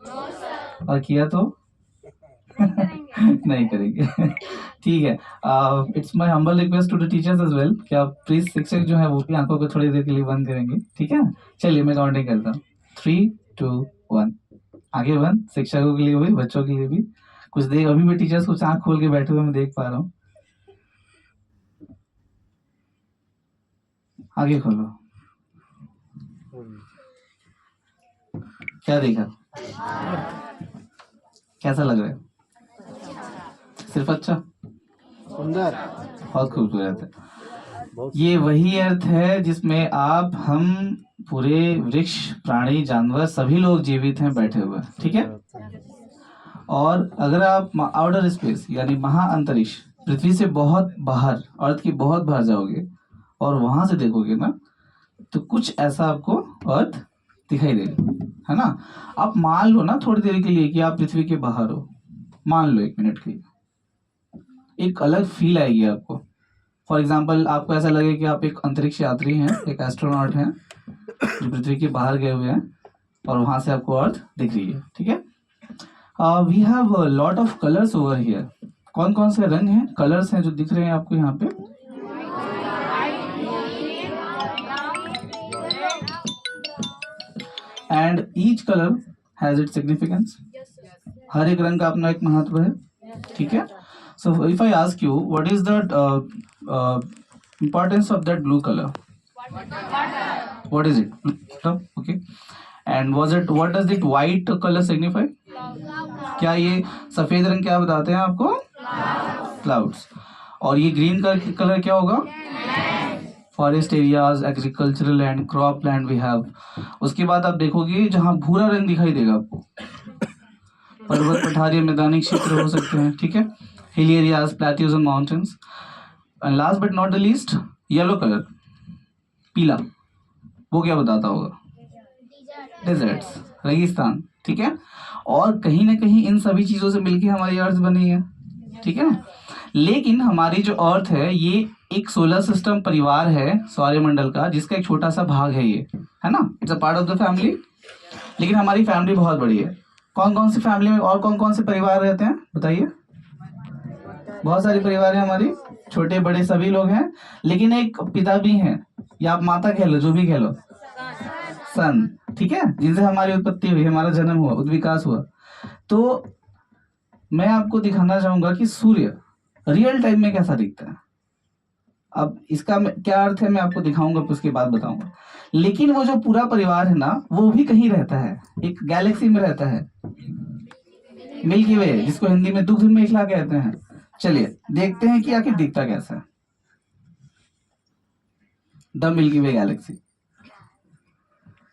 और किया तो नहीं करेंगे। ठीक है। It's my humble request to the teachers as well कि आप प्लीज शिक्षक जो है वो भी आंखों को थोड़ी देर के लिए बंद करेंगे, ठीक है। चलिए मैं काउंटिंग करता हूँ, 3 2 1। आगे बंद, शिक्षकों के लिए भी, बच्चों के लिए भी। कुछ देर अभी भी टीचर्स कुछ आंख खोल के बैठे हुए मैं देख पा रहा हूँ। आगे खोलो। क्या देखा, कैसा लग रहा है? सिर्फ अच्छा, सुंदर, बहुत खूबसूरत है। ये वही अर्थ है जिसमें आप, हम, पूरे वृक्ष, प्राणी, जानवर, सभी लोग जीवित हैं बैठे हुए, ठीक है। और अगर आप आउटर स्पेस यानी महाअंतरिक्ष, पृथ्वी से बहुत बाहर, अर्थ की बहुत बाहर जाओगे और वहां से देखोगे ना, तो कुछ ऐसा आपको अर्थ दिखाई देगा, है ना। आप मान लो ना थोड़ी देर के लिए कि आप पृथ्वी के बाहर हो, मान लो 1 मिनट के लिए, एक अलग फील आएगी आपको। फॉर एग्जाम्पल आपको ऐसा लगे कि आप एक अंतरिक्ष यात्री हैं, एक एस्ट्रोनॉट हैं जो पृथ्वी के बाहर गए हुए हैं और वहां से आपको अर्थ दिख रही है, ठीक है। We have lot of colours over here. कौन कौन से रंग हैं, कलर्स हैं जो दिख रहे हैं आपको यहाँ पे? And each colour has its significance. हर एक रंग का अपना एक महत्व है, ठीक है। So if I ask you what is the importance of that blue color? What is it? Okay. And what does it white color signify? क्या ये सफेद रंग क्या बताते हैं आपको? क्लाउड्स। और ये ग्रीन कलर क्या होगा? Forest areas, agricultural land, crop land we have. उसके बाद आप देखोगे जहां भूरा रंग दिखाई देगा आपको, पर्वत, पठारी, मैदानी क्षेत्र हो सकते हैं, ठीक है। हिल areas, plateaus and mountains. And last but not the least, yellow colour, पीला, वो क्या बताता होगा? डेजर्ट्स, रेगिस्तान, ठीक है। और कहीं ना कहीं इन सभी चीजों से मिलकर हमारी अर्थ बनी है, ठीक है ना। लेकिन हमारी जो अर्थ है ये एक सोलर सिस्टम परिवार है सौरमंडल का, जिसका एक छोटा सा भाग है ये, है ना। It's a part of the family. लेकिन हमारी फैमिली बहुत बड़ी है। कौन कौन सी फैमिली में और कौन कौन से परिवार रहते हैं बताइए? बहुत सारी परिवार है हमारी, छोटे बड़े सभी लोग हैं। लेकिन एक पिता भी हैं, या आप माता कह लो, जो भी कह लो, सन, ठीक है, जिनसे हमारी उत्पत्ति हुई, हमारा जन्म हुआ, उद्विकास हुआ। तो मैं आपको दिखाना चाहूंगा कि सूर्य रियल टाइम में कैसा दिखता है। अब इसका क्या अर्थ है मैं आपको दिखाऊंगा, उसके बाद बताऊंगा। लेकिन वो जो पूरा परिवार है ना, वो भी कहीं रहता है, एक गैलेक्सी में रहता है, मिल्की वे, जिसको हिंदी में दुग्ध मेखला कहते हैं। चलिए देखते हैं कि आखिर दिखता कैसा है the milky way Galaxy.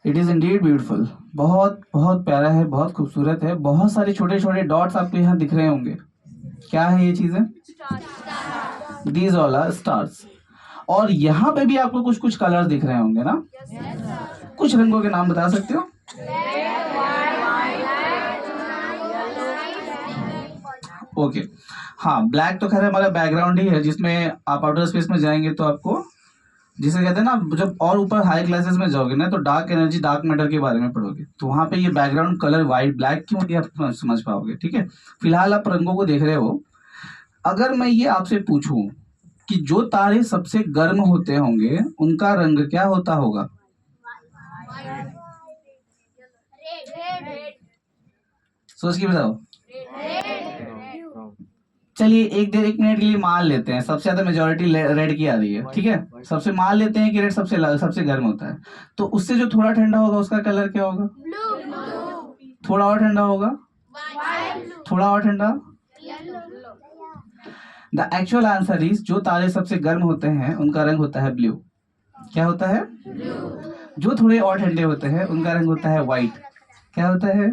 It is Indeed beautiful, बहुत बहुत प्यारा है, बहुत खूबसूरत है। बहुत सारे छोटे छोटे डॉट्स आपको यहाँ दिख रहे होंगे। क्या है ये चीजें? These all are stars. और यहाँ पे भी आपको कुछ कुछ कलर दिख रहे होंगे ना। कुछ रंगों के नाम बता सकते हो? ओके, हाँ, ब्लैक तो खैर हमारा बैकग्राउंड ही है, जिसमें आप आउटर स्पेस में जाएंगे तो आपको, जिसे कहते हैं ना, जब और ऊपर हाई क्लासेस में जाओगे ना तो डार्क एनर्जी, डार्क मैटर के बारे में पढ़ोगे, तो वहां पे ये बैकग्राउंड कलर व्हाइट ब्लैक क्यों होती है आप समझ पाओगे, ठीक है। फिलहाल आप रंगों को देख रहे हो। अगर मैं ये आपसे पूछूं कि जो तारे सबसे गर्म होते होंगे उनका रंग क्या होता होगा? सोच के बताओ। चलिए एक मिनट के लिए मान लेते हैं, सबसे ज्यादा मेजोरिटी रेड की आ रही है, ठीक है। सबसे मान लेते हैं कि रेड सबसे गर्म होता है। तो उससे जो थोड़ा ठंडा होगा उसका कलर क्या होगा? थोड़ा और ठंडा होगा? थोड़ा और ठंडा? द एक्चुअल आंसर इज, जो तारे सबसे गर्म होते हैं उनका रंग होता है ब्लू। क्या होता है? जो थोड़े और ठंडे होते हैं उनका रंग होता है व्हाइट। क्या होता है?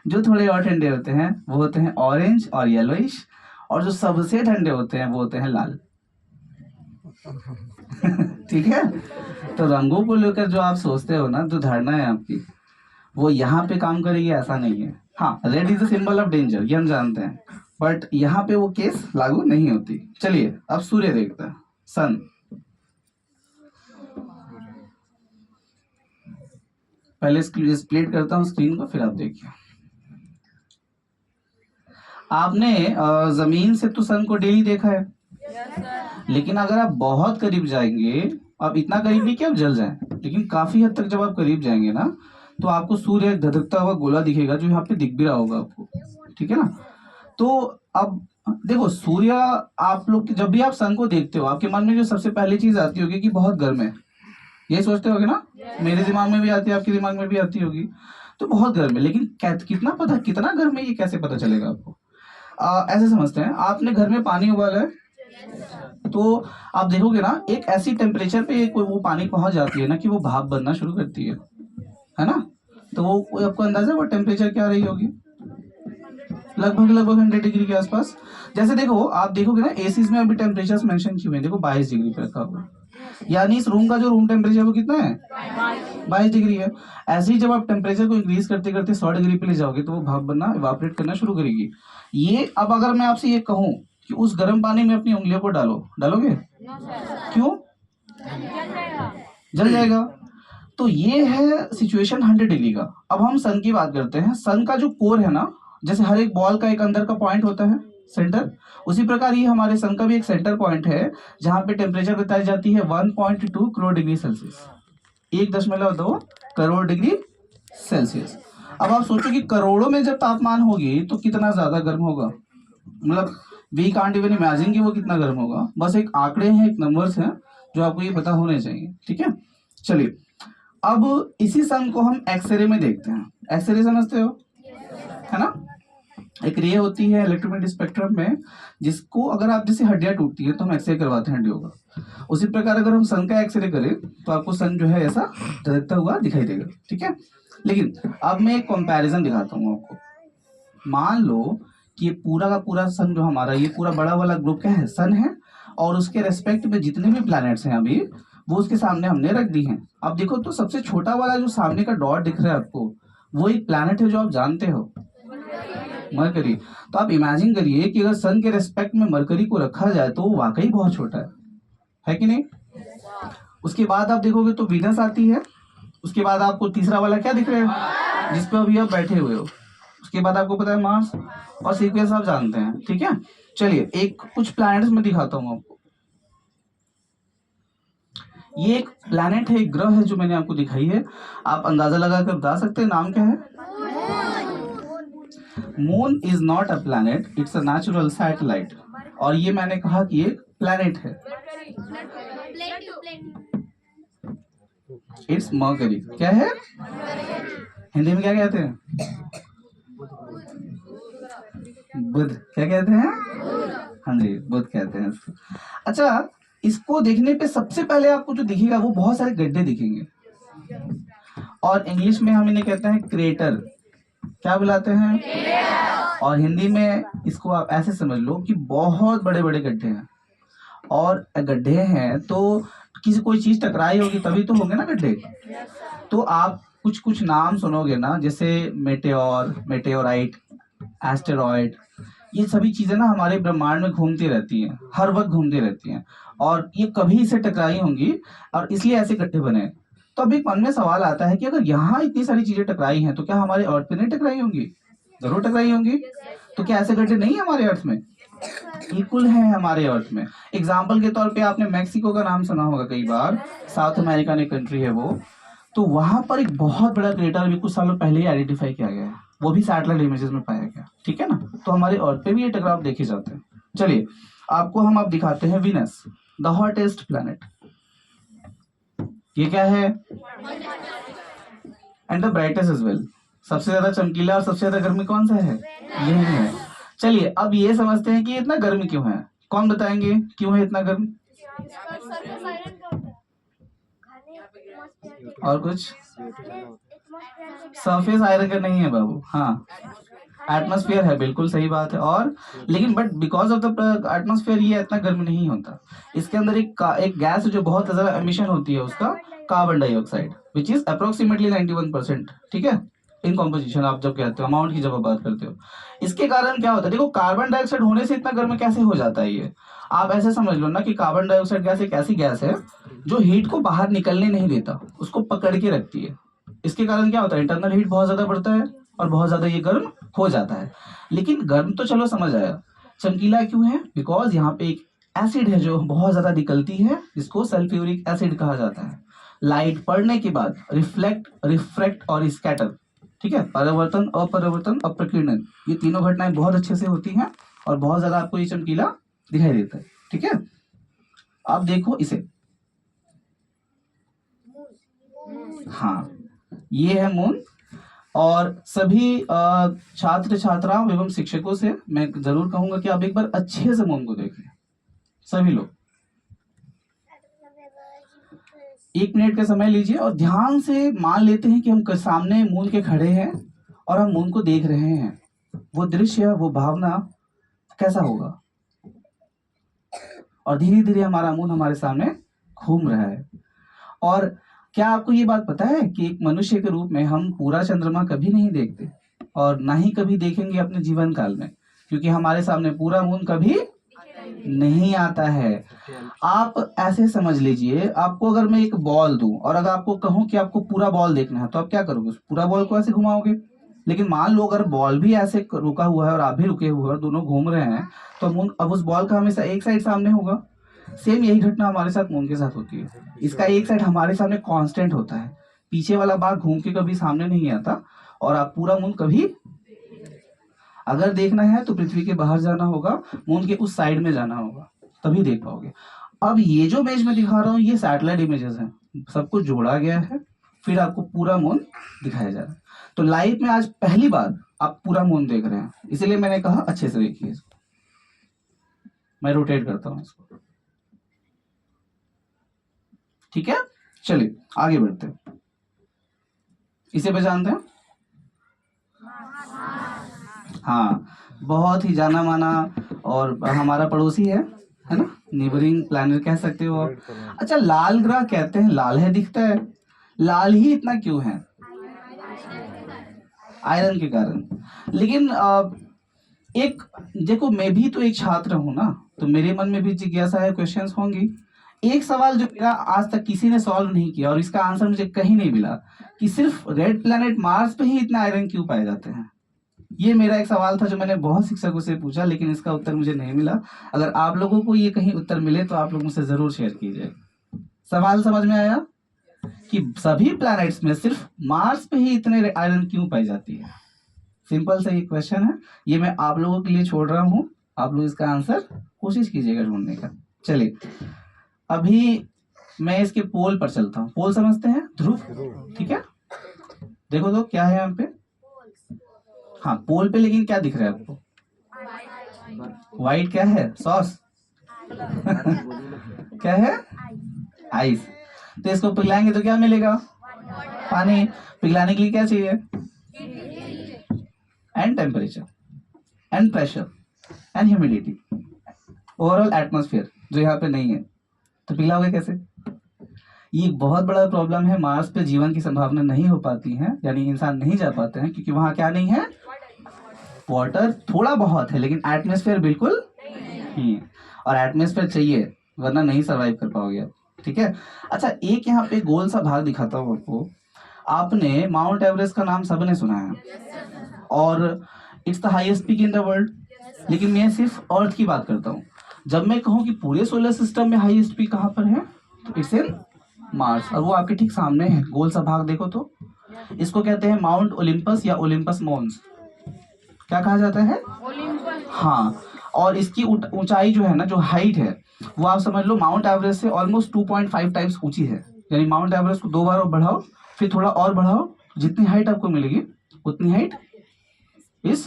जो थोड़े और ठंडे होते हैं वो होते हैं ऑरेंज और येलोइश। और जो सबसे ठंडे होते हैं वो होते हैं लाल। ठीक है। तो रंगों को लेकर जो आप सोचते हो ना, जो धारणा है आपकी, वो यहाँ पे काम करेगी ऐसा नहीं है। हाँ, red is the symbol of danger, ये हम जानते हैं, बट यहाँ पे वो केस लागू नहीं होती। चलिए अब सूर्य देखते हैं, सन। पहले स्प्लिट करता हूँ स्क्रीन को, फिर आप देखिए। आपने जमीन से तो सन को डेली देखा है, लेकिन अगर आप बहुत करीब जाएंगे, आप इतना करीब नहीं कि आप जल जाएं, लेकिन काफी हद तक जब आप करीब जाएंगे ना, तो आपको सूर्य एक धधकता हुआ गोला दिखेगा, जो यहाँ पे दिख भी रहा होगा आपको, ठीक है ना। तो अब देखो सूर्य, आप लोग जब भी आप सन को देखते हो, आपके मन में जो सबसे पहली चीज आती होगी कि बहुत गर्म है, ये सोचते होगे ना। मेरे दिमाग में भी आती है, आपके दिमाग में भी आती होगी, तो बहुत गर्म है। लेकिन कितना पता कितना गर्म है ये कैसे पता चलेगा आपको? ऐसे समझते हैं, आपने घर में पानी उबाला है, तो आप देखोगे ना एक ऐसी टेम्परेचर पे कोई वो पानी पहुंच जाती है ना कि वो भाप बनना शुरू करती है ना। तो वो आपको अंदाजा वो टेम्परेचर क्या रही होगी? लगभग 100 डिग्री के आसपास। जैसे देखो आप देखोगे ना एसीज में अभी टेम्परेचर मेंशन किए हुए हैं, देखो 22 डिग्री पे रखा हुआ है, यानी इस रूम का जो रूम टेम्परेचर वो कितना है? 22 डिग्री है। ऐसे ही जब आप टेम्परेचर को इंक्रीज करते करते 100 डिग्री पे ले जाओगे तो वो भाप बनना, इवापोरेट करना शुरू करेगी। ये अब अगर मैं आपसे ये कहूं कि उस गर्म पानी में अपनी उंगलियों को डालो, डालोगे? क्यों? जल जाएगा। तो ये है सिचुएशन 100 डिग्री का। अब हम सन की बात करते हैं। सन का जो कोर है ना, जैसे हर एक बॉल का एक अंदर का पॉइंट होता है सेंटर, उसी प्रकार ये हमारे सन का भी एक सेंटर पॉइंट है, जहां पे टेम्परेचर बताई जाती है 1.2 crore degree Celsius, 1.2 crore degree Celsius. अब आप सोचो कि करोड़ों में जब तापमान होगी तो कितना ज्यादा गर्म होगा, मतलब वी कांट इवन इमेजिन कि वो कितना गर्म होगा। बस एक आंकड़े हैं, एक नंबर्स हैं जो आपको ये पता होने चाहिए, ठीक है। चलिए अब इसी सन को हम एक्सरे में देखते हैं। एक्सरे समझते हो, है ना? एक रे होती है इलेक्ट्रोमैग्नेटिक स्पेक्ट्रम में, जिसको अगर आप जैसे हड्डियां टूटती है तो हम एक्सरे करवाते हैं हड्डियों का, उसी प्रकार अगर हम सन का एक्सरे करें तो आपको सन जो है ऐसा धधकता हुआ दिखाई देगा, ठीक है। लेकिन अब मैं एक कंपैरिजन दिखाता हूँ आपको। मान लो कि ये पूरा का पूरा सन जो हमारा, ये पूरा बड़ा वाला ग्रुप क्या है? सन है, और उसके रेस्पेक्ट में जितने भी प्लैनेट्स हैं अभी वो उसके सामने हमने रख दी हैं। अब देखो तो सबसे छोटा वाला जो सामने का डॉट दिख रहा है आपको, वो एक प्लैनेट है जो आप जानते हो, मरकरी। तो आप इमेजिन करिए कि अगर सन के रेस्पेक्ट में मरकरी को रखा जाए तो वो वाकई बहुत छोटा है कि नहीं? उसके बाद आप देखोगे तो वीनस आती है, उसके बाद आपको तीसरा वाला क्या दिख रहा है जिस पे अभी आप बैठे हुए हो, उसके बाद आपको पता है मार्स, और सीक्वेंस आप जानते हैं, ठीक है। चलिए एक कुछ प्लैनेट्स में दिखाता हूं आपको। ये एक प्लैनेट है, एक ग्रह है जो मैंने आपको दिखाई है। आप अंदाजा लगाकर बता सकते हैं नाम क्या है? Moon is not a planet, it's a natural satellite. और ये मैंने कहा कि एक प्लैनेट है, इट्स मरकरी। क्या है? हिंदी में क्या कहते हैं? बुध। क्या कहते हैं? हाँ जी, बुध कहते हैं इसको। अच्छा, इसको देखने पे सबसे पहले आपको जो दिखेगा वो बहुत सारे गड्ढे दिखेंगे, और इंग्लिश में हम इन्हें कहते हैं क्रेटर। क्या बुलाते हैं? और हिंदी में इसको आप ऐसे समझ लो कि बहुत बड़े बड़े गड्ढे हैं, और गड्ढे हैं तो किसी कोई चीज टकराई होगी तभी तो होंगे ना गड्ढे। तो आप कुछ कुछ नाम सुनोगे ना, जैसे मेटेओर, मेटेओराइट, एस्टेरॉयड, ये सभी चीजें ना हमारे ब्रह्मांड में घूमती रहती हैं, हर वक्त घूमती रहती हैं, और ये कभी से टकराई होंगी और इसलिए ऐसे गड्ढे बने। तो अभी मन में सवाल आता है कि अगर यहाँ इतनी सारी चीजें टकराई हैं तो क्या हमारे अर्थ पे नहीं टकराई होंगी? जरूर टकराई होंगी। तो क्या ऐसे गड्ढे नहीं है हमारे अर्थ में? बिल्कुल है हमारे अर्थ में। एग्जाम्पल के तौर पे आपने मैक्सिको का नाम सुना होगा कई बार, साउथ अमेरिका ने कंट्री है वो। तो वहां पर एक बहुत बड़ा क्रेटर अभी कुछ सालों पहले ही आइडेंटिफाई किया गया है, वो भी सैटेलाइट इमेजेस में पाया गया, ठीक है ना। तो हमारे अर्थ पे भी ये टकराव देखे जाते हैं। चलिए आपको हम अब दिखाते हैं वीनस, द हॉटेस्ट प्लैनेट। ये क्या है? And the brightest as well. सबसे ज्यादा चमकीला और सबसे ज्यादा गर्मी कौन सा है? ये है। चलिए अब ये समझते हैं कि इतना गर्म क्यों है। कौन बताएंगे क्यों है इतना गर्म? और कुछ? सरफेस आयरन का नहीं है बाबू, हाँ एटमॉस्फेयर है, बिल्कुल सही बात है। और लेकिन but because of the atmosphere ये इतना गर्म नहीं होता। इसके अंदर एक गैस है जो बहुत ज्यादा एमिशन होती है उसका, carbon dioxide, which is approximately 91%, ठीक है, इन कॉम्पोजिशन। आप जब कहते हो अमाउंट की जब आप बात करते हो, इसके कारण क्या होता है? देखो कार्बन डाइऑक्साइड होने से इतना गर्म कैसे हो जाता है ये आप ऐसे समझ लो ना कि कार्बन डाइऑक्साइड गैस एक ऐसी गैस है जो हीट को बाहर निकलने नहीं देता, उसको पकड़ के रखती है। इसके कारण क्या होता है? इंटरनल हीट बहुत ज्यादा बढ़ता है और बहुत ज्यादा ये गर्म हो जाता है। लेकिन गर्म तो चलो समझ आया, चमकीला क्यों है? बिकॉज यहाँ पे एक एसिड है जो बहुत ज्यादा निकलती है, जिसको सल्फ्यूरिक एसिड कहा जाता है। लाइट पड़ने के बाद रिफ्रैक्ट और स्कैटर, ठीक है, परावर्तन, अपरावर्तन, अप्रकीर्णन, ये तीनों घटनाएं बहुत अच्छे से होती हैं और बहुत ज्यादा आपको ये चमकीला दिखाई देता है। ठीक है, अब देखो इसे, हाँ ये है मून। और सभी छात्र छात्राओं एवं शिक्षकों से मैं जरूर कहूंगा कि आप एक बार अच्छे से मून को देखें, सभी लोग 1 मिनट का समय लीजिए और ध्यान से मान लेते हैं कि हम सामने मून के खड़े हैं और हम मून को देख रहे हैं। वो दृश्य, वो भावना कैसा होगा? और धीरे धीरे हमारा मून हमारे सामने घूम रहा है। और क्या आपको ये बात पता है कि एक मनुष्य के रूप में हम पूरा चंद्रमा कभी नहीं देखते और ना ही कभी देखेंगे अपने जीवन काल में, क्योंकि हमारे सामने पूरा मून कभी नहीं आता है। आप ऐसे समझ लीजिए, आपको अगर मैं एक बॉल दूं और अगर आपको कहूं कि आपको पूरा बॉल देखना है, तो आप क्या करोगे? पूरा बॉल को ऐसे घुमाओगे। लेकिन मान लो अगर बॉल भी ऐसे रुका हुआ है और आप भी रुके हुए हैं, दोनों घूम रहे हैं, तो मून अब उस बॉल का हमेशा एक साइड सामने होगा। सेम यही घटना हमारे साथ मून के साथ होती है। इसका एक साइड हमारे सामने कांस्टेंट होता है, पीछे वाला भाग घूम के कभी सामने नहीं आता। और आप पूरा मून कभी, अगर देखना है तो पृथ्वी के बाहर जाना होगा, मून के उस साइड में जाना होगा, तभी देख पाओगे। अब ये जो इमेज में दिखा रहा हूँ, ये सैटेलाइट इमेजेस हैं, सब कुछ जोड़ा गया है, फिर आपको पूरा मून दिखाया जा रहा है। तो लाइफ में आज पहली बार आप पूरा मून देख रहे हैं, इसलिए मैंने कहा अच्छे से देखिए इसको। मैं रोटेट करता हूँ इसको, ठीक है। चलिए आगे बढ़ते हैं, इसे पहचानते हैं? हाँ, बहुत ही जाना माना और हमारा पड़ोसी है ना, नेबरिंग प्लैनेट कह सकते हो आप। अच्छा, लाल ग्रह कहते हैं, लाल है दिखता है, लाल ही इतना क्यों है? आयरन के कारण। लेकिन एक देखो, मैं भी तो एक छात्र हूं ना, तो मेरे मन में भी जिज्ञासा है, क्वेश्चंस होंगी। एक सवाल जो मेरा आज तक किसी ने सॉल्व नहीं किया और इसका आंसर मुझे कहीं नहीं मिला, कि सिर्फ रेड प्लैनेट मार्स पे ही इतना आयरन क्यों पाए जाते हैं। ये मेरा एक सवाल था जो मैंने बहुत शिक्षकों से पूछा, लेकिन इसका उत्तर मुझे नहीं मिला। अगर आप लोगों को ये कहीं उत्तर मिले तो आप लोग मुझसे जरूर शेयर कीजिए। सवाल समझ में आया कि सभी प्लैनेट्स में सिर्फ मार्स पे ही इतने आयरन क्यों पाई जाती है? सिंपल सा ये क्वेश्चन है, ये मैं आप लोगों के लिए छोड़ रहा हूं, आप लोग इसका आंसर कोशिश कीजिएगा ढूंढने का। चलिए, अभी मैं इसके पोल पर चलता हूँ। पोल समझते हैं? ध्रुव, ठीक है। देखो तो क्या है यहाँ पे, हाँ पोल पे, लेकिन क्या दिख रहा है आपको? व्हाइट क्या है? सॉस क्या है? आइस। तो इसको पिघलाएंगे तो क्या मिलेगा? पानी। पिघलाने के लिए क्या चाहिए? And temperature and pressure and humidity, overall atmosphere जो यहाँ पे नहीं है, तो पिघलाओगे कैसे? ये बहुत बड़ा प्रॉब्लम है। मार्स पे जीवन की संभावना नहीं हो पाती है, यानी इंसान नहीं जा पाते हैं, क्योंकि वहां क्या नहीं है? वाटर थोड़ा बहुत है, लेकिन एटमॉस्फेयर बिल्कुल नहीं है। और एटमॉस्फेयर चाहिए, वरना नहीं सरवाइव कर पाओगे आप, ठीक है। अच्छा, एक यहाँ पे गोल सा भाग दिखाता हूँ आपको। आपने माउंट एवरेस्ट का नाम सबने सुना है और it's the highest peak in the world, लेकिन मैं सिर्फ अर्थ की बात करता हूँ। जब मैं कहूँ कि पूरे सोलर सिस्टम में हाईएस्ट पीक कहाँ पर है, तो इट्स इन मार्स, और वो आपके ठीक सामने है। गोल सा भाग देखो तो, इसको कहते हैं माउंट ओलिम्पस या ओलिम्पस मॉन्स। क्या कहा जाता है? ओलिम्पस। हाँ, और इसकी ऊंचाई जो है ना, जो हाइट है, वो आप समझ लो माउंट एवरेस्ट से ऑलमोस्ट 2.5 टाइम्स ऊंची है। यानी माउंट एवरेस्ट को 2 बार और बढ़ाओ, फिर थोड़ा और बढ़ाओ, जितनी हाइट आपको मिलेगी उतनी हाइट इस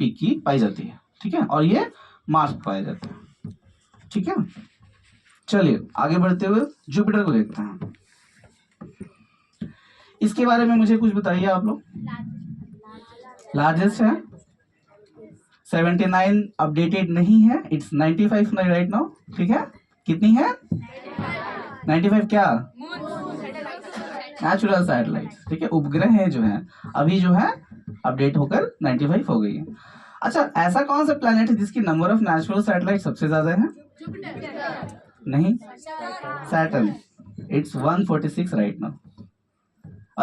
पीक की पाई जाती है, ठीक है। और ये मार्स पर पाया जाता है, ठीक है। चलिए आगे बढ़ते हुए जुपिटर को देखते हैं। इसके बारे में मुझे कुछ बताइए आप लोग। लार्जेस्ट है, 79 अपडेटेड नहीं है, इट्स 95 राइट नाउ, ठीक है। कितनी है? 95 क्या? नेचुरल सैटेलाइट, ठीक है, उपग्रह है जो है, अभी जो है अपडेट होकर 95 हो गई है। अच्छा, ऐसा कौन सा प्लैनेट है जिसकी नंबर ऑफ नेचुरल सैटेलाइट सबसे ज्यादा है? नहीं, सैटर्न, इट्स 146 राइट नाउ।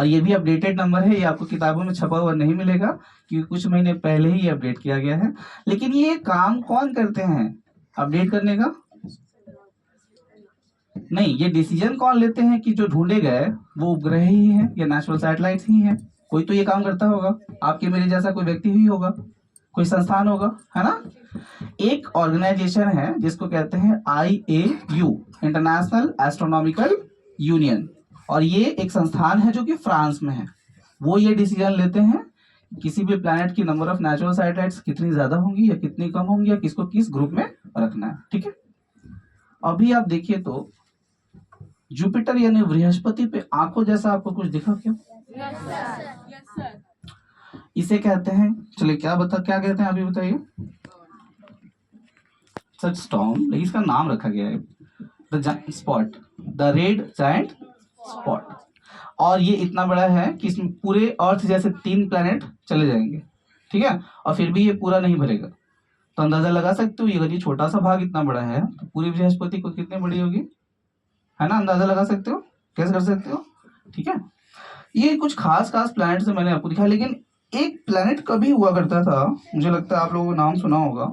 और ये भी अपडेटेड नंबर है, ये आपको किताबों में छपा हुआ नहीं मिलेगा क्योंकि कुछ महीने पहले ही ये अपडेट किया गया है। लेकिन ये काम कौन करते हैं अपडेट करने का? नहीं, ये डिसीजन कौन लेते हैं कि जो ढूंढे गए वो उपग्रह ही है या नेचुरल सैटेलाइट्स ही हैं? कोई तो ये काम करता होगा, आपके मेरे जैसा कोई व्यक्ति ही होगा, कोई संस्थान होगा, है ना? एक ऑर्गेनाइजेशन है जिसको कहते हैं IAU, इंटरनेशनल एस्ट्रोनॉमिकल यूनियन, और ये एक संस्थान है जो कि फ्रांस में है। वो ये डिसीजन लेते हैं किसी भी प्लैनेट की नंबर ऑफ नेचुरल सैटेलाइट्स कितनी ज्यादा होंगी या कितनी कम होंगी या किसको किस ग्रुप में रखना है, ठीक है? अभी आप देखिए तो जुपिटर यानी बृहस्पति पे आंखों जैसा आपको कुछ दिखा क्या? इसे कहते हैं, चलिए क्या कहते हैं अभी बताइए? सच स्टॉर्म, लेकिन इसका नाम रखा गया है the giant spot, the red giant spot. और ये इतना बड़ा है कि इसमें पूरे अर्थ जैसे 3 प्लैनेट चले जाएंगे, ठीक है? और फिर भी ये पूरा नहीं भरेगा। तो अंदाजा लगा सकते हो अगर ये छोटा सा भाग इतना बड़ा है तो पूरी बृहस्पति को कितनी बड़ी होगी, है ना? अंदाजा लगा सकते हो, कैसे कर सकते हो, ठीक है? ये कुछ खास प्लैनेट से मैंने आपको दिखाया, लेकिन एक प्लैनेट कभी हुआ करता था, मुझे लगता है आप लोगों को नाम सुना होगा,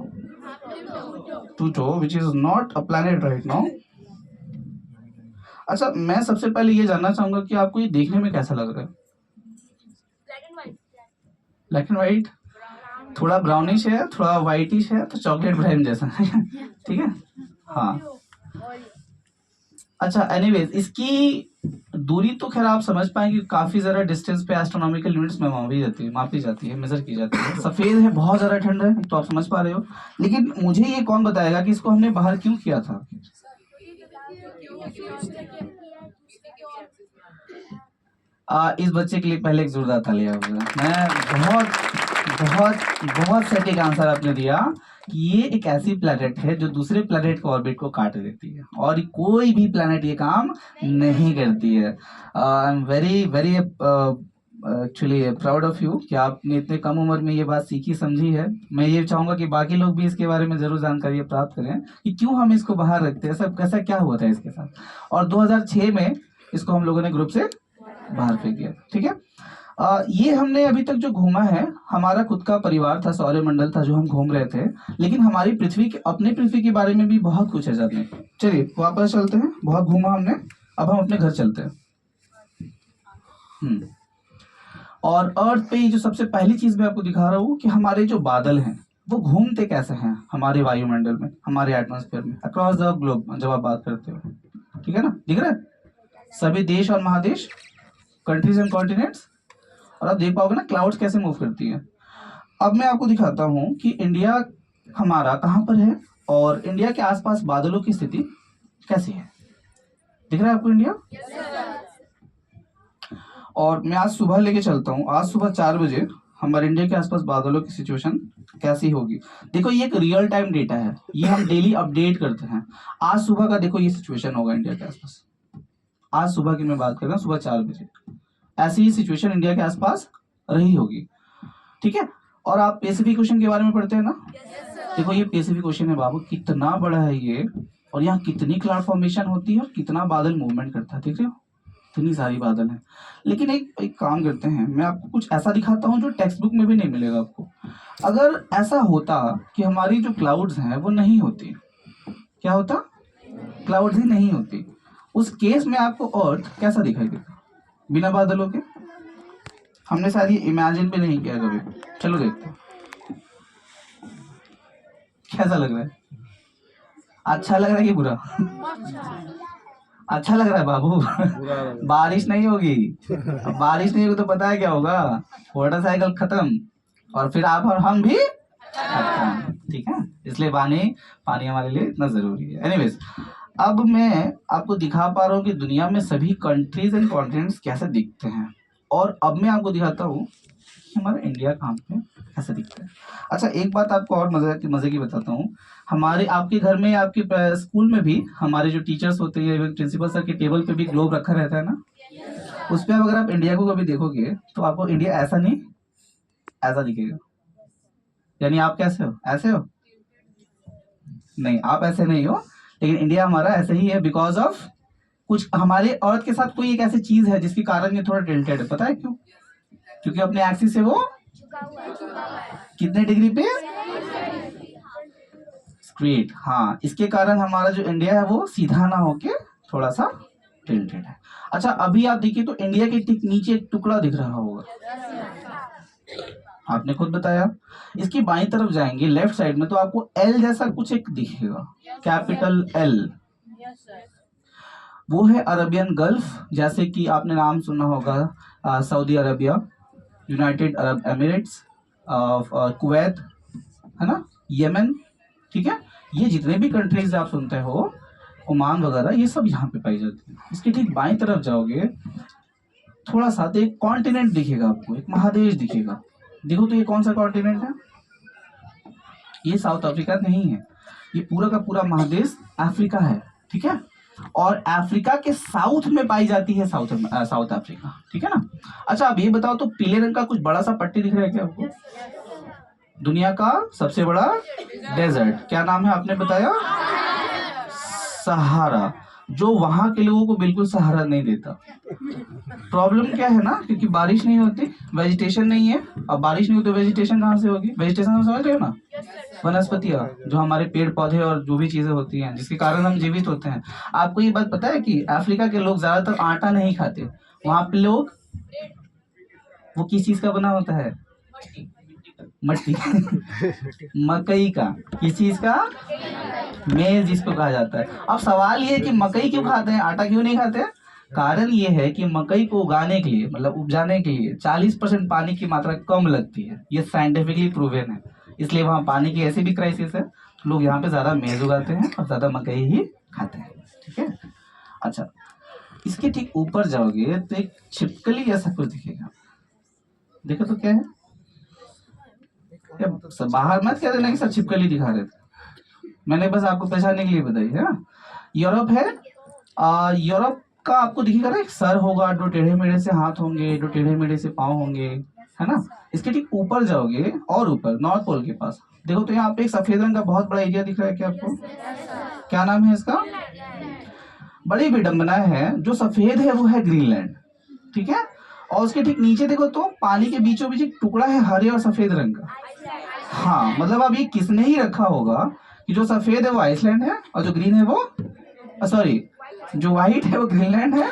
Pluto, which is not a planet right now. अच्छा, मैं सबसे पहले ये जानना चाहूंगा कि आपको ये देखने में कैसा लग रहा है? ब्लैक एंड व्हाइट, थोड़ा ब्राउनिश है, थोड़ा व्हाइटिश है, तो चॉकलेट ब्राउन जैसा है ठीक है, हाँ। अच्छा, एनीवेज इसकी दूरी तो खैर आप समझ पाएंगे, काफी ज्यादा डिस्टेंस पे एस्ट्रोनॉमिकल यूनिट्स में मापी जाती है, मेजर की जाती है। सफेद है, बहुत ज्यादा ठंड है, तो आप समझ पा रहे हो। लेकिन मुझे ये कौन बताएगा कि इसको हमने बाहर क्यों किया था? इस बच्चे के लिए पहले एक जोरदार तालियां होगा। मैं बहुत सटीक आंसर आपने दिया कि ये एक ऐसी प्लेनेट है जो दूसरे प्लेनेट के ऑर्बिट को काट देती है, और कोई भी प्लेनेट ये काम नहीं करती है। I am very very actually proud of you कि आपने इतने कम उम्र में ये बात सीखी समझी है। मैं ये चाहूंगा कि बाकी लोग भी इसके बारे में जरूर जानकारी प्राप्त करें कि क्यों हम इसको बाहर रखते हैं, सब ऐसा क्या हुआ था इसके साथ। और 2006 में इसको हम लोगों ने ग्रुप से बाहर फेंक दिया, ठीक है? ये हमने अभी तक जो घूमा है, हमारा खुद का परिवार था, सौरमंडल था जो हम घूम रहे थे, लेकिन हमारी अपने पृथ्वी के बारे में भी बहुत कुछ है जानने। चलिए वापस चलते हैं, बहुत घूमा हमने, अब हम अपने घर चलते हैं। और अर्थ पे जो सबसे पहली चीज मैं आपको दिखा रहा हूँ कि हमारे जो बादल हैं वो घूमते कैसे हैं हमारे वायुमंडल में, हमारे एटमॉस्फेयर में, अक्रॉस द ग्लोब जब आप बात करते हो, ठीक है ना? दिख रहा है सभी देश और महादेश, कंट्रीज एंड कॉन्टिनेंट्स, और आप देख पाओगे ना क्लाउड्स कैसे मूव करती है। अब मैं आपको दिखाता हूँ कि इंडिया हमारा कहाँ पर है और इंडिया के आसपास बादलों की स्थिति कैसी है। दिख रहा है आपको इंडिया? और मैं आज सुबह लेके चलता हूँ, आज सुबह 4 बजे हमारे इंडिया के आसपास बादलों की सिचुएशन कैसी होगी। देखो ये एक रियल टाइम डेटा है, ये हम डेली अपडेट करते हैं। आज सुबह का देखो ये सिचुएशन होगा इंडिया के आसपास, आज सुबह की मैं बात कर रहा हूँ, सुबह 4 बजे ऐसी ही सिचुएशन इंडिया के आसपास रही होगी, ठीक है? और आप पैसिफिक ओशन के बारे में पढ़ते हैं ना? देखो ये पैसिफिक ओशन है बाबू, कितना बड़ा है ये, और यहाँ कितनी क्लाउड फॉर्मेशन होती है और कितना बादल मूवमेंट करता है, देख रहे हो? इतनी सारी बादल हैं। लेकिन एक काम करते हैं, मैं आपको कुछ ऐसा दिखाता हूँ जो टेक्स्ट बुक में भी नहीं मिलेगा आपको। अगर ऐसा होता कि हमारी जो क्लाउड्स हैं वो नहीं होती, क्या होता? क्लाउड्स ही नहीं होती, उस केस में आपको अर्थ कैसा दिखाई देता बिना बादलों के? हमने शायद ये इमेजिन भी नहीं किया कभी। चलो देखते हैं कैसा लग रहा है। अच्छा लग रहा है कि बुरा? अच्छा लग रहा है बाबू बारिश नहीं होगी, बारिश नहीं होगी तो पता है क्या होगा? मोटरसाइकिल खत्म और फिर आप और हम भी खत्म, ठीक है? इसलिए पानी हमारे लिए इतना जरूरी है। एनीवेज, अब मैं आपको दिखा पा रहा हूँ कि दुनिया में सभी कंट्रीज एंड कॉन्टिनेंट्स कैसे दिखते हैं, और अब मैं आपको दिखाता हूँ कि हमारा इंडिया कहाँ पे कैसे दिखता है। अच्छा, एक बात आपको और मजे की बताता हूँ। हमारे आपके घर में, आपके स्कूल में भी हमारे जो टीचर्स होते हैं, प्रिंसिपल सर के टेबल पे भी ग्लोब रखा रहता है ना, उस पर अगर आप इंडिया को कभी देखोगे तो आपको इंडिया ऐसा नहीं ऐसा दिखेगा। यानी आप कैसे हो? ऐसे हो? नहीं, आप ऐसे नहीं हो, लेकिन इंडिया हमारा ऐसे ही है बिकॉज ऑफ कुछ हमारे अर्थ के साथ कोई एक ऐसी चीज है जिसके कारण ये थोड़ा टिल्टेड है, पता है क्यों? क्योंकि अपने एक्सिस से वो कितने डिग्री पे स्ट्रेट, हाँ, इसके कारण हमारा जो इंडिया है वो सीधा ना होके थोड़ा सा टिल्टेड है। अच्छा, अभी आप देखिए तो इंडिया के ठीक नीचे एक टुकड़ा दिख रहा होगा, आपने खुद बताया। इसकी बाईं तरफ जाएंगे लेफ्ट साइड में तो आपको एल जैसा कुछ एक दिखेगा, कैपिटल एल, वो है अरबियन गल्फ। जैसे कि आपने नाम सुना होगा Saudi Arabia, United Arab Emirates, Kuwait, है ना, यमन, ठीक है, ये जितने भी कंट्रीज आप सुनते हो, ओमान वगैरह, ये सब यहाँ पे पाई जाती है। इसके ठीक बाईं तरफ जाओगे थोड़ा सा तो एक कॉन्टिनेंट दिखेगा आपको, एक महादेश दिखेगा। देखो तो ये कौन सा कॉन्टिनेंट है? ये साउथ अफ्रीका नहीं है, ये पूरा का पूरा महादेश अफ्रीका है, ठीक है। और अफ्रीका के साउथ में पाई जाती है साउथ अफ्रीका, ठीक है ना। अच्छा, अब ये बताओ तो पीले रंग का कुछ बड़ा सा पट्टी दिख रहा है क्या आपको? दुनिया का सबसे बड़ा डेजर्ट, क्या नाम है आपने बताया? सहारा, जो वहां के लोगों को बिल्कुल सहारा नहीं देता। प्रॉब्लम क्या है ना, क्योंकि बारिश नहीं होती, वेजिटेशन नहीं है। अब बारिश नहीं होती तो वेजिटेशन कहाँ से होगी? वेजिटेशन समझ रहे हो ना, वनस्पतियां, जो हमारे पेड़ पौधे और जो भी चीजें होती हैं जिसके कारण हम जीवित होते हैं। आपको ये बात पता है कि अफ्रीका के लोग ज्यादातर आटा नहीं खाते, वहां पे लोग, वो किस चीज का बना होता है? मट्टी मकई का, किस चीज का? मेज जिसको कहा जाता है। अब सवाल ये है कि मकई क्यों खाते हैं, आटा क्यों नहीं खाते? कारण ये है कि मकई को उगाने के लिए, मतलब उपजाने के लिए 40% पानी की मात्रा कम लगती है, ये साइंटिफिकली प्रूवन है। इसलिए वहाँ पानी की ऐसी भी क्राइसिस है, लोग यहाँ पे ज्यादा मेज उगाते हैं और ज्यादा मकई ही खाते हैं, ठीक है। अच्छा, इसके ठीक ऊपर जाओगे तो एक छिपकली जैसा कुछ दिखेगा, देखो तो क्या है? बाहर मत कह देना कि सब छिपकली दिखा रहे थे, मैंने बस आपको पहचानने के लिए बताई है ना। यूरोप है, यूरोप का आपको दिखेगा ना, एक सर होगा, दो टेढ़े मेढ़े से हाथ होंगे, दो टेढ़े मेढ़े से पाँव होंगे, है ना। इसके ठीक ऊपर जाओगे और ऊपर नॉर्थ पोल के पास देखो तो यहाँ पे एक सफेद रंग का बहुत बड़ा एरिया दिख रहा है क्या आपको? क्या नाम है इसका? बड़ी विडंबना है, जो सफेद है वो है ग्रीनलैंड, ठीक है। और उसके ठीक नीचे देखो तो पानी के बीचों बीच एक टुकड़ा है हरे और सफेद रंग का। हाँ, मतलब अब ये किसने ही रखा होगा कि जो सफेद है वो आइसलैंड है और जो ग्रीन है वो, सॉरी, जो व्हाइट है वो ग्रीनलैंड है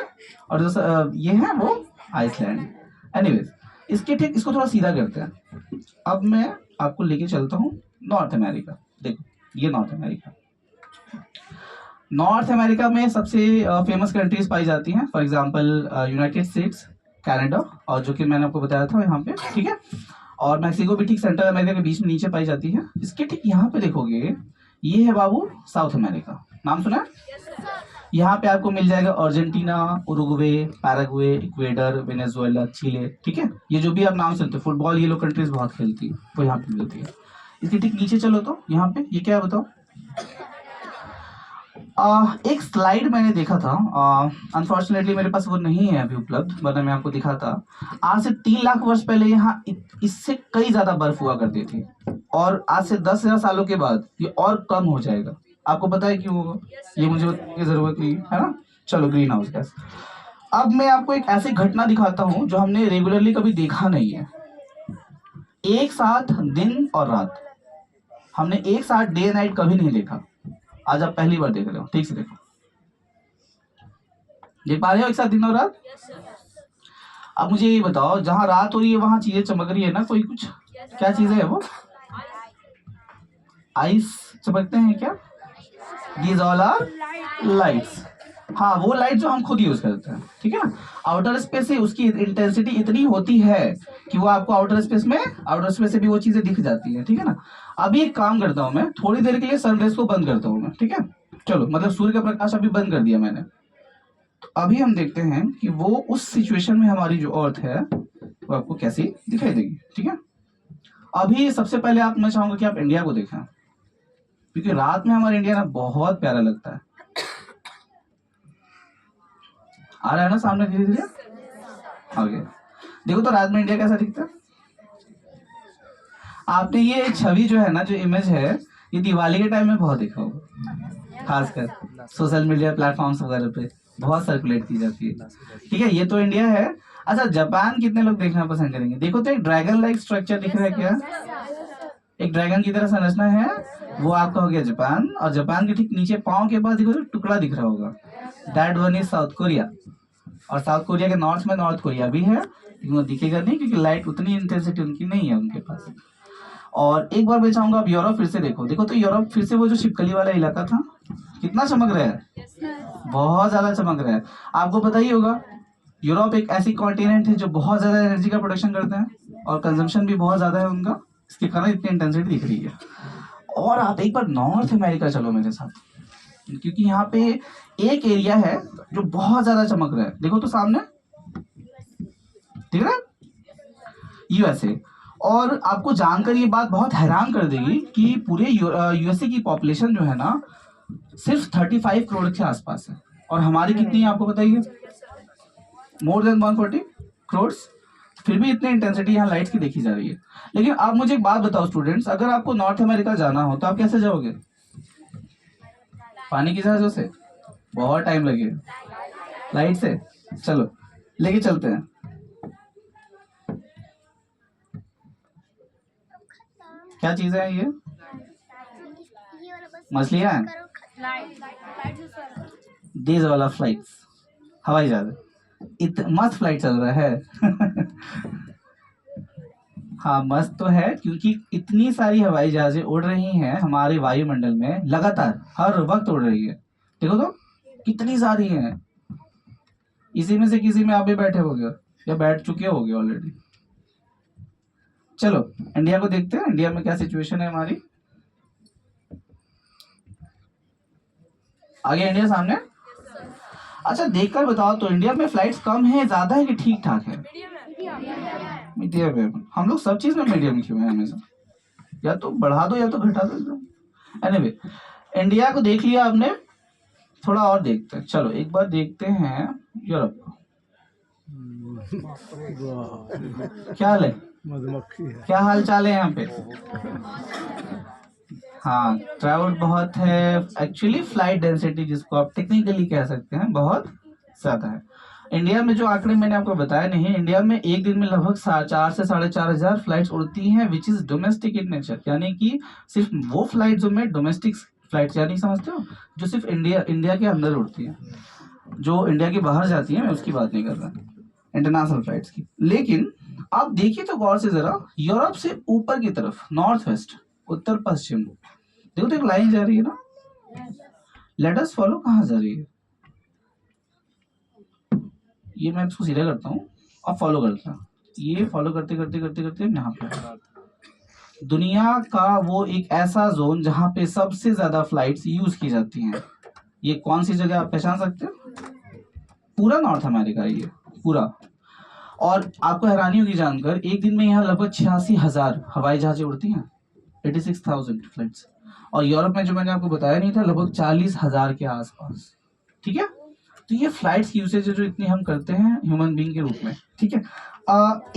और जो ये है वो आइसलैंड। एनीवेज, इसके ठीक इसको थोड़ा सीधा करते हैं। अब मैं आपको लेके चलता हूँ नॉर्थ अमेरिका। देखो ये नॉर्थ अमेरिका, नॉर्थ अमेरिका में सबसे फेमस कंट्रीज पाई जाती हैं, for example United states, Canada, और जो कि मैंने आपको बताया था यहाँ पे, ठीक है। और मैक्सिको भी ठीक सेंट्रल अमेरिका के बीच में नीचे पाई जाती है। इसके ठीक यहाँ पे देखोगे, ये है बाबू साउथ अमेरिका, नाम सुना है? यहाँ पे आपको मिल जाएगा Argentina, Uruguay, Paraguay, Ecuador, Venezuela, Chile, ठीक है। ये जो भी आप नाम सुनते हो, फुटबॉल ये लोग कंट्रीज बहुत खेलती है, वो यहाँ पे मिलती है। इसके ठीक नीचे चलो तो यहाँ पे ये क्या है बताओ? एक स्लाइड मैंने देखा था, अनफॉर्चुनेटली मेरे पास वो नहीं है अभी उपलब्ध, वरना मैं आपको दिखाता। आज से 3 लाख वर्ष पहले यहाँ इससे कई ज्यादा बर्फ हुआ करती थी, और आज से 10,000 सालों के बाद ये और कम हो जाएगा। आपको पता है क्यों होगा? ये मुझे बताने की जरूरत नहीं है ना। चलो, ग्रीन हाउस गैस। अब मैं आपको एक ऐसी घटना दिखाता हूँ जो हमने रेगुलरली कभी देखा नहीं है। एक साथ दिन और रात, हमने एक साथ डे नाइट कभी नहीं देखा। आज आप पहली बार देख रहे हो, ठीक से देखो, देख पा रहे हो एक साथ दिन और रात? अब मुझे ये बताओ, जहां रात हो रही है वहां चीजें चमक रही है ना, कोई कुछ, क्या चीजें है वो? आइस चमकते हैं क्या? These all are lights. हाँ, वो लाइट जो हम खुद यूज करते हैं, ठीक है ना। आउटर स्पेस से उसकी इंटेंसिटी इतनी होती है कि वो आपको आउटर स्पेस से भी वो चीजें दिख जाती है, ठीक है ना। अभी एक काम करता हूं मैं, थोड़ी देर के लिए सनराइज को बंद करता हूं मैं, ठीक है। चलो, मतलब सूर्य का प्रकाश अभी बंद कर दिया मैंने। तो अभी हम देखते हैं कि वो उस सिचुएशन में हमारी जो अर्थ है वो आपको कैसी दिखाई देगी, ठीक है। अभी सबसे पहले मैं चाहूंगा कि आप इंडिया को देखें, क्योंकि रात में हमारा इंडिया ना बहुत प्यारा लगता है। आ रहा है ना सामने धीरे धीरे? आगे देखो तो रात में इंडिया कैसा दिखता है। आपने ये छवि जो है ना, जो इमेज है, ये दिवाली के टाइम में बहुत देखा होगा, खासकर सोशल मीडिया प्लेटफॉर्म्स वगैरह पे। बहुत सर्कुलेट की जाती है। ठीक है, ये तो इंडिया है। अच्छा, जापान कितने लोग देखना पसंद करेंगे? देखो तो एक ड्रैगन लाइक स्ट्रक्चर दिख रहा है क्या? एक ड्रैगन की तरह संरचना है, वो आपका हो गया जापान। और जापान के ठीक नीचे पाँव के पास देखो तो टुकड़ा दिख रहा होगा, that one is south Korea. और साउथ कोरिया के नॉर्थ में नॉर्थ कोरिया भी है, लेकिन वो दिखेगा नहीं क्योंकि लाइट उतनी इंटेंसिटी उनकी नहीं है उनके पास। और एक बार मैं चाहूंगा आप यूरोप फिर से देखो, देखो तो यूरोप फिर से वो जो छिपकली वाला इलाका था कितना चमक रहा है, बहुत ज्यादा चमक रहा है। आपको पता ही होगा यूरोप एक ऐसी कॉन्टिनेंट है जो बहुत ज्यादा एनर्जी का प्रोडक्शन करता है और कंजम्पशन भी बहुत ज्यादा है उनका, इसके कारण इतनी इंटेंसिटी दिख रही है। और आप एक बार नॉर्थ अमेरिका चलो मेरे साथ, क्योंकि यहाँ पे एक एरिया है जो बहुत ज्यादा चमक रहा है, देखो तो सामने दिख रहा है, यूएसए। और आपको जानकर ये बात बहुत हैरान कर देगी कि पूरे यूएसए की पॉपुलेशन जो है ना सिर्फ 35 करोड़ के आसपास है, और हमारी कितनी है आपको बताइए? More than 140 crore. फिर भी इतनी इंटेंसिटी यहाँ लाइट्स की देखी जा रही है। लेकिन आप मुझे एक बात बताओ स्टूडेंट्स, अगर आपको नॉर्थ अमेरिका जाना हो तो आप कैसे जाओगे? पानी की जहाजों से? बहुत टाइम लगेगा। लाइट से? चलो लेके चलते हैं। क्या चीजें हैं ये? मछलियां हैं? डेज वाला फ्लाइट्स, हवाई जहाज। मस्त फ्लाइट चल रहा है हाँ मस्त तो है, क्योंकि इतनी सारी हवाई जहाजें उड़ रही हैं हमारे वायुमंडल में, लगातार हर वक्त उड़ रही है। देखो तो कितनी सारी हैं। इसी में से किसी में आप भी बैठे होगे या बैठ चुके होगे ऑलरेडी। चलो इंडिया को देखते हैं, इंडिया में क्या सिचुएशन है हमारी। आगे इंडिया सामने। अच्छा देखकर बताओ तो इंडिया में फ्लाइट्स कम है, ज्यादा है कि ठीक ठाक है? मीडियम है। हम लोग सब चीज में मीडियम क्यों है हमेशा? या तो बढ़ा दो या तो घटा दो एकदम। एनीवे, इंडिया को देख लिया आपने, थोड़ा और देखते हैं। चलो एक बार देखते हैं यूरोप को। क्या हाल है? मधुमक्खी है। क्या हाल चाल है यहाँ पे? हाँ, ट्रैवल बहुत है। एक्चुअली फ्लाइट डेंसिटी जिसको आप टेक्निकली कह सकते हैं बहुत ज्यादा है। इंडिया में जो आंकड़े मैंने आपको बताया नहीं, इंडिया में एक दिन में लगभग 4 से 4,500 फ्लाइट्स उड़ती हैं, which is domestic in nature, यानी कि सिर्फ वो फ्लाइट जो में डोमेस्टिक फ्लाइट्स, यानी समझते हो, जो सिर्फ इंडिया के अंदर उड़ती है, जो इंडिया के बाहर जाती है मैं उसकी बात नहीं कर रहा, इंटरनेशनल फ्लाइट्स की। लेकिन आप देखिए तो गौर से जरा, यूरोप से ऊपर की तरफ, नॉर्थ वेस्ट, उत्तर पश्चिम, देखो तो एक लाइन जा रही है ना, लेट अस फॉलो कहाँ जा रही है? ये मैं इसको सीधा करता हूँ और फॉलो करता हूँ, ये फॉलो करते करते करते करते यहाँ पे दुनिया का वो एक ऐसा जोन जहाँ पे सबसे ज्यादा फ्लाइट्स यूज की जाती हैं। ये कौन सी जगह आप पहचान सकते हो? पूरा नॉर्थ अमेरिका ये पूरा। और आपको हैरानी होगी जानकर, एक दिन में यहाँ लगभग 86,000 हवाई जहाजें उड़ती हैं, 86,000 फ्लाइट्स। और यूरोप में जो मैंने आपको बताया नहीं था, लगभग 40,000 के आसपास। ठीक है, तो ये फ्लाइट्स की यूसेज जो इतनी हम करते हैं ह्यूमन बीइंग के रूप में। ठीक है,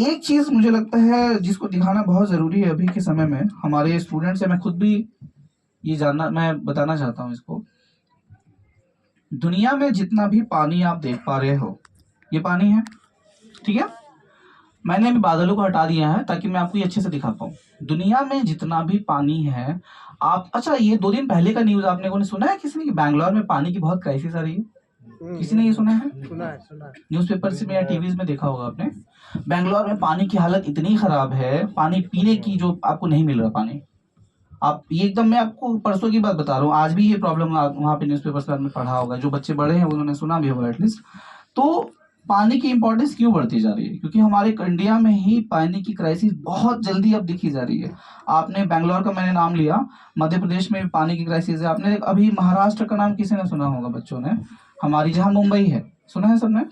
एक चीज मुझे लगता है जिसको दिखाना बहुत जरूरी है अभी के समय में, हमारे स्टूडेंट्स से मैं खुद भी ये जानना, मैं बताना चाहता हूँ इसको। दुनिया में जितना भी पानी आप देख पा रहे हो, ये पानी है। ठीक है, मैंने अभी बादलों को हटा दिया है ताकि मैं आपको ये अच्छे से दिखा पाऊँ। दुनिया में जितना भी पानी है आप, अच्छा ये 2 दिन पहले का न्यूज आपने को सुना है किसी ने कि बैंगलोर में पानी की बहुत क्राइसिस आ रही है? किसी ने ये सुना है? सुना है न्यूज़पेपर से या टीवीज में देखा होगा आपने। बैंगलोर में पानी की हालत इतनी खराब है, पानी पीने की जो आपको नहीं मिल रहा पानी। आप ये एकदम, मैं आपको परसों की बात बता रहा हूँ, आज भी ये प्रॉब्लम वहाँ पे न्यूज़पेपर से आपने पढ़ा होगा, जो बच्चे बड़े हैं उन्होंने सुना भी होगा एटलीस्ट। तो पानी की इंपॉर्टेंस क्यों बढ़ती जा रही है? क्योंकि हमारे इंडिया में ही पानी की क्राइसिस बहुत जल्दी अब दिखी जा रही है। आपने बैंगलोर का मैंने नाम लिया, मध्य प्रदेश में भी पानी की क्राइसिस है। आपने अभी महाराष्ट्र का नाम किसी ने सुना होगा बच्चों ने, हमारी जहाँ मुंबई है, सुना है सबने?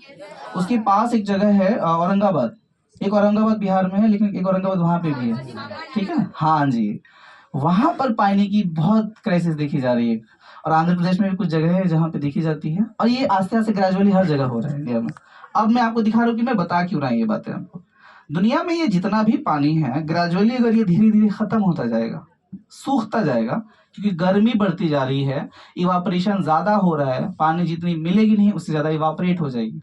उसके पास एक जगह है औरंगाबाद, एक औरंगाबाद बिहार में है, लेकिन एक औरंगाबाद वहां पे भी है। ठीक है, हाँ जी, वहां पर पानी की बहुत क्राइसिस देखी जा रही है। और आंध्र प्रदेश में भी कुछ जगह है जहाँ पे देखी जाती है, और ये आस्ते आस्ते ग्रेजुअली हर जगह हो रहा है इंडिया में। अब मैं आपको दिखा रहा हूँ कि मैं बता क्यों रहा हूँ ये बातें आपको। दुनिया में ये जितना भी पानी है, ग्रेजुअली अगर ये धीरे धीरे खत्म होता जाएगा, सूखता जाएगा, क्योंकि गर्मी बढ़ती जा रही है, इवापोरेशन ज्यादा हो रहा है, पानी जितनी मिलेगी नहीं उससे ज्यादा इवापोरेट हो जाएगी,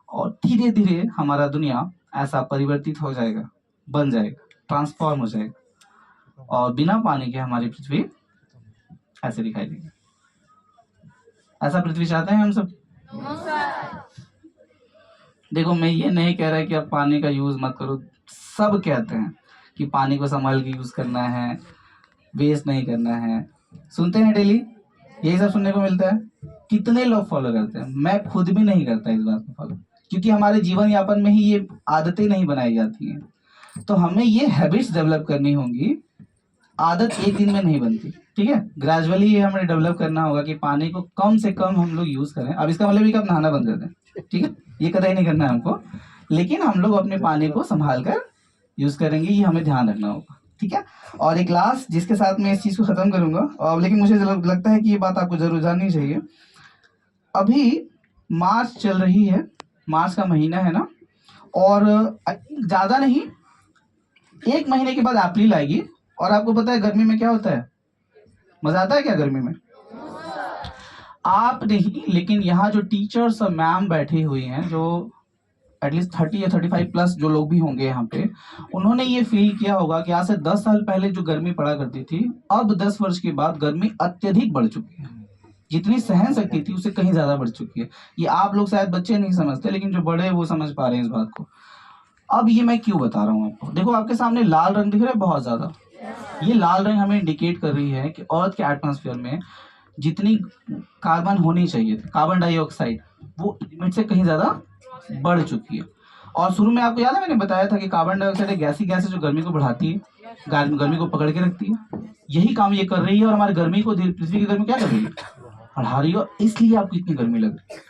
और धीरे धीरे हमारा दुनिया ऐसा परिवर्तित हो जाएगा, बन जाएगा, ट्रांसफॉर्म हो जाएगा, और बिना पानी के हमारी पृथ्वी ऐसे दिखाई देगी। ऐसा पृथ्वी चाहते हैं हम सब? देखो, मैं ये नहीं कह रहा कि आप पानी का यूज मत करो, सब कहते हैं कि पानी को संभाल के यूज करना है, वेस्ट नहीं करना है, सुनते हैं डेली, यही सब सुनने को मिलता है। कितने लोग फॉलो करते हैं? मैं खुद भी नहीं करता इस बात को फॉलो, क्योंकि हमारे जीवन यापन में ही ये आदतें नहीं बनाई जाती हैं। तो हमें ये हैबिट्स डेवलप करनी होंगी, आदत एक दिन में नहीं बनती, ठीक है? ग्रेजुअली ये हमें डेवलप करना होगा कि पानी को कम से कम हम लोग यूज करें। अब इसका मतलब ये कि आप नहाना बंद कर दें, ठीक है? ये कतई नहीं करना है हमको, लेकिन हम लोग अपने पानी को संभाल कर यूज करेंगे, ये हमें ध्यान रखना होगा, ठीक है? और एक लास्ट जिसके साथ मैं इस चीज को खत्म करूंगा, और लेकिन मुझे लगता है कि ये बात आपको जरूर जाननी चाहिए। अभी मार्च चल रही है, मार्च का महीना है ना, और ज्यादा नहीं, 1 महीने के बाद अप्रैल आएगी, और आपको पता है गर्मी में क्या होता है? मजा आता है क्या गर्मी में? आप नहीं, लेकिन यहाँ जो टीचर्स और मैम बैठी हुई हैं, जो एटलीस्ट 30 या 35 प्लस जो लोग भी होंगे यहाँ पे, उन्होंने ये फील किया होगा कि आज से 10 साल पहले जो गर्मी पड़ा करती थी, अब 10 वर्ष के बाद गर्मी अत्यधिक बढ़ चुकी है। जितनी सहन शक्ति थी उससे कहीं ज्यादा बढ़ चुकी है। ये आप लोग शायद बच्चे नहीं समझते, लेकिन जो बड़े वो समझ पा रहे हैं इस बात को। अब ये मैं क्यों बता रहा हूँ आपको, देखो आपके सामने लाल रंग दिख रहा है बहुत ज्यादा। ये लाल रंग हमें इंडिकेट कर रही है कि अर्थ के एटमॉस्फेयर में जितनी कार्बन होनी चाहिए, कार्बन डाइऑक्साइड, वो लिमिट से कहीं ज्यादा बढ़ चुकी है। और शुरू में आपको याद है मैंने बताया था कि कार्बन डाइऑक्साइड एक गैस है जो गर्मी को बढ़ाती है, गर्मी को पकड़ के रखती है। यही काम ये कर रही है, और हमारी गर्मी को, पृथ्वी की गर्मी क्या कर रही है? बढ़ा रही है, इसलिए आपको इतनी गर्मी लग रही है।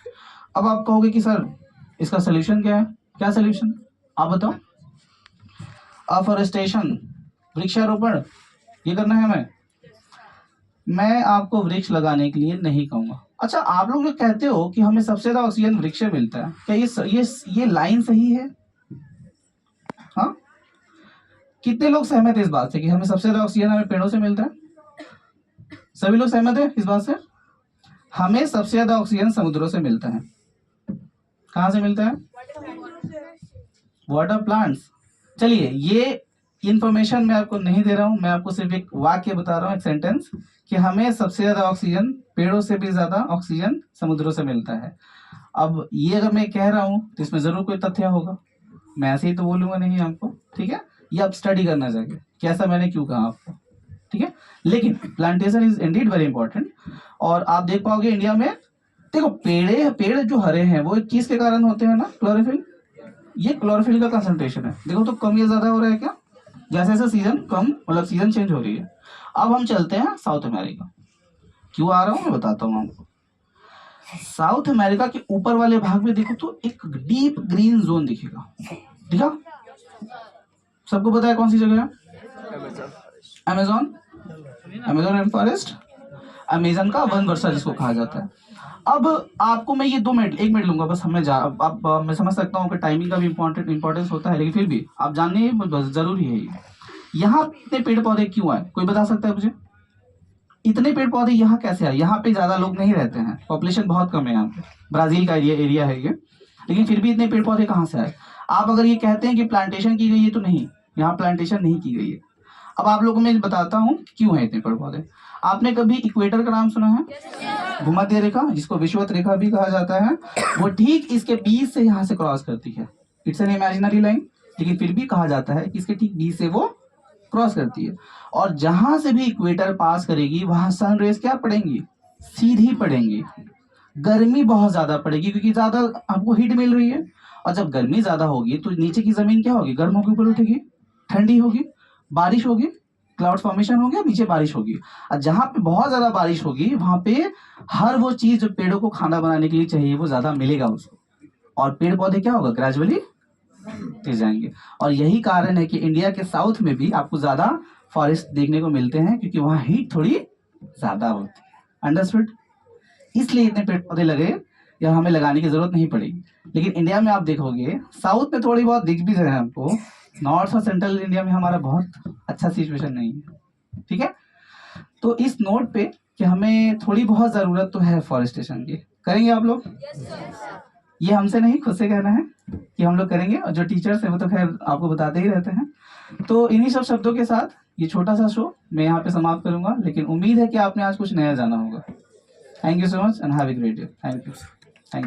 अब आप कहोगे कि सर इसका सोल्यूशन क्या है? क्या सोल्यूशन आप बताओ? अफॉरेस्टेशन, वृक्षारोपण, ये करना है हमें। मैं आपको वृक्ष लगाने के लिए नहीं कहूंगा। अच्छा, आप लोग जो कहते हो कि हमें सबसे ज्यादा ऑक्सीजन वृक्ष से मिलता है, क्या ये लाइन सही है? हाँ, कितने लोग सहमत है इस बात से कि हमें सबसे ज्यादा ऑक्सीजन हमें पेड़ों से मिलता है? सभी लोग सहमत है इस बात से? हमें सबसे ज्यादा ऑक्सीजन समुद्रों से मिलता है। कहाँ से मिलता है? Water plants. चलिए, ये इंफॉर्मेशन मैं आपको नहीं दे रहा हूं, मैं आपको सिर्फ एक वाक्य बता रहा हूं, एक सेंटेंस, कि हमें सबसे ज्यादा ऑक्सीजन पेड़ों से भी ज्यादा ऑक्सीजन समुद्रों से मिलता है। अब ये अगर मैं कह रहा हूं तो इसमें जरूर कोई तथ्य होगा, मैं ऐसे ही तो बोलूंगा नहीं आपको, ठीक है? ये आप स्टडी करना चाहिए कि ऐसा मैंने क्यों कहा आपको, ठीक है? लेकिन plantation is Indeed very important. और आप देख पाओगे इंडिया में, देखो पेड़ जो हरे हैं वो एक चीज के कारण होते हैं ना, क्लोरोफिल। ये क्लोरोफिल का कंसंट्रेशन है, देखो तो कम या ज्यादा हो रहा है क्या? जैसे जैसे सीजन कम, मतलब सीजन चेंज हो रही है। अब हम चलते हैं साउथ अमेरिका। क्यों आ रहा हूं मैं बताता हूँ आपको। साउथ अमेरिका के ऊपर वाले भाग में देखो तो एक डीप ग्रीन जोन दिखेगा, दिखा? सबको पता है कौन सी जगह है? Amazon, Amazon rain forest, Amazon का वन वर्षा जिसको कहा जाता है। अब आपको मैं ये 1 मिनट लूंगा बस, हमें अब मैं समझ सकता हूँ कि टाइमिंग का भी इंपॉर्टेंस होता है, लेकिन फिर भी आप जानने जरूरी है ये। यहाँ इतने पेड़ पौधे क्यों आए, कोई बता सकता है मुझे? इतने पेड़ पौधे यहाँ कैसे आए? यहाँ पे ज्यादा लोग नहीं रहते हैं, पॉपुलेशन बहुत कम है यहाँ पे, ब्राजील का एरिया है ये, लेकिन फिर भी इतने पेड़ पौधे कहाँ से आए? आप अगर ये कहते हैं कि प्लांटेशन की गई है, तो नहीं, यहाँ प्लांटेशन नहीं की गई है। अब आप लोगों को मैं बताता हूँ क्यों है इतने पेड़ पौधे। आपने कभी इक्वेटर का नाम सुना है? भूमध्य रेखा, जिसको विषुवत रेखा भी कहा जाता है, वो ठीक इसके बीच से यहाँ से क्रॉस करती है। इट्स एन इमेजिनरी लाइन, लेकिन फिर भी कहा जाता है कि इसके ठीक बीच से वो क्रॉस करती है। और जहां से भी इक्वेटर पास करेगी वहां सन रेज क्या पड़ेंगी? सीधी पड़ेंगी। गर्मी बहुत ज्यादा पड़ेगी, क्योंकि ज्यादा आपको हीट मिल रही है। और जब गर्मी ज्यादा होगी तो नीचे की जमीन क्या होगी? गर्म होगी, ऊपर उठेगी, ठंडी होगी, बारिश होगी, क्लाउड फॉर्मेशन होगी, नीचे बारिश होगी। और जहां पे बहुत ज्यादा बारिश होगी वहां पे हर वो चीज जो पेड़ों को खाना बनाने के लिए चाहिए वो ज्यादा मिलेगा उसको, और पेड़ पौधे क्या होगा? ग्रेजुअली बढ़ते जाएंगे। और यही कारण है कि इंडिया के साउथ में भी आपको ज्यादा फॉरेस्ट देखने को मिलते हैं, क्योंकि वहां हीट थोड़ी ज्यादा होती है। अंडरस्टूड? इसलिए इतने पेड़ पौधे लगे, या हमें लगाने की जरूरत नहीं पड़ेगी। लेकिन इंडिया में आप देखोगे साउथ में थोड़ी बहुत दिख भी रहे हैं हमको, नॉर्थ और सेंट्रल इंडिया में हमारा बहुत अच्छा सिचुएशन नहीं है। ठीक है। तो इस नोट पे कि हमें थोड़ी बहुत ज़रूरत तो है फॉरेस्टेशन की, करेंगे आप लोग? ये हमसे नहीं, खुद से कहना है कि हम लोग करेंगे, और जो टीचर्स हैं वो तो खैर आपको बताते ही रहते हैं। तो इन्हीं सब शब्दों के साथ ये छोटा सा शो मैं यहाँ पे समाप्त करूंगा, लेकिन उम्मीद है कि आपने आज कुछ नया जाना होगा। Thank you so much and have a great day. Thank you.